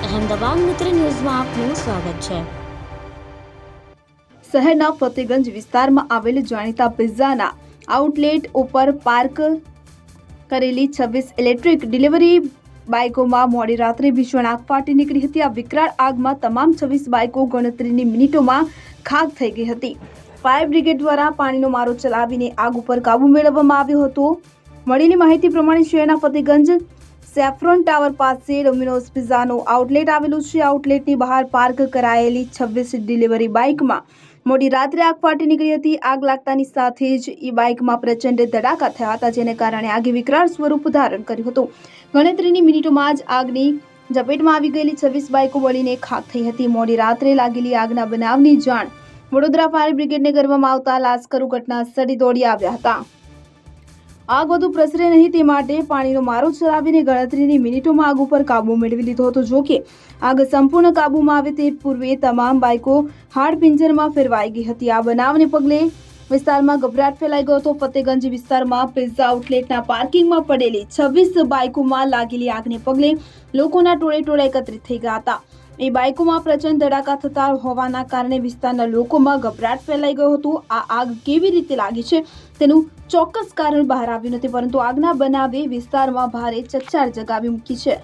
અહેમદાબાદ મિત્ર ન્યૂઝમાં આપનું સ્વાગત છે। શહેરના ફતેગંજ વિસ્તારમાં આવેલ જાણીતા પિઝાના આઉટલેટ ઉપર પાર્ક કરેલી 26 ઇલેક્ટ્રિક ડિલિવરી બાઇકોમાં મોડી રાત્રે ભીષણ આગ ફાટી નીકળી હતી। આ વિકરાળ આગમાં તમામ 26 બાઇકો ગણતરીની મિનિટોમાં ખાક થઈ ગઈ હતી। ફાયર બ્રિગેડ દ્વારા પાણીનો મારો ચલાવીને આગ ઉપર કાબુ મેળવવામાં આવ્યો હતો। મળેલી માહિતી પ્રમાણે શહેરના ફતેગંજ સેફ્રોન ટાવર પાસે ડોમિનોઝ પિઝાનો આઉટલેટ આવેલું છે। આઉટલેટની બહાર પાર્ક કરાયેલી 26 ડિલિવરી બાઇકમાં મોડી રાત્રે આગ ફાટી નીકળી હતી। આગ લાગતાની સાથે જ એ બાઇકમાં પ્રચંડ ધડાકા થયા હતા, જેને કારણે આગે વિકરાળ સ્વરૂપ ધારણ કર્યું હતું। ગણતરીની મિનિટોમાં જ આગની ઝપેટમાં આવી ગયેલી 26 બાઇકો બળીને ખાખ થઈ હતી। મોડી રાત્રે લાગેલી આગના બનાવની જાણ વડોદરા ફાયર બ્રિગેડને કરવામાં આવતા લાશ્કરો ઘટના સ્થળે દોડી આવ્યા હતા। આગ વધુ પ્રસરે નહીં તે માટે પાણીનો મારો ચલાવીને ગણતરીની મિનિટોમાં આગ ઉપર કાબુ મેળવી લીધો હતો। જો કે આગ સંપૂર્ણ કાબૂમાં આવે તે પૂર્વે તમામ બાઇકો હાડપિંજરમાં ફેરવાઈ ગઈ હતી। આ બનાવને પગલે વિસ્તારમાં ગભરાટ ફેલાઈ ગયો હતો। ફતેગંજ વિસ્તારમાં પિઝા આઉટલેટના પાર્કિંગમાં પડેલી 26 બાઇકોમાં લાગેલી આગને પગલે લોકોના ટોળે એકત્રિત થઈ ગયા હતા। એ બાઇકોમાં પ્રચંડ ધડાકા થતા હોવાના કારણે વિસ્તારના લોકોમાં ગભરાટ ફેલાઈ ગયો હતો। આ આગ કેવી રીતે લાગી છે તેનું ચોક્કસ કારણ બહાર આવ્યું નથી, પરંતુ આગના બનાવે વિસ્તારમાં ભારે ચકચાર જગાવી મૂકી છે।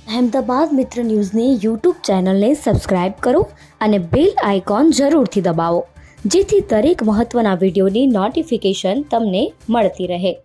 અહેમદાબાદ મિત્ર ન્યૂઝની યુટ્યુબ ચેનલને સબસ્ક્રાઇબ કરો અને બેલ આઇકોન જરૂરથી દબાવો, જેથી દરેક મહત્ત્વના વિડીયોની નોટિફિકેશન તમને મળતી રહે।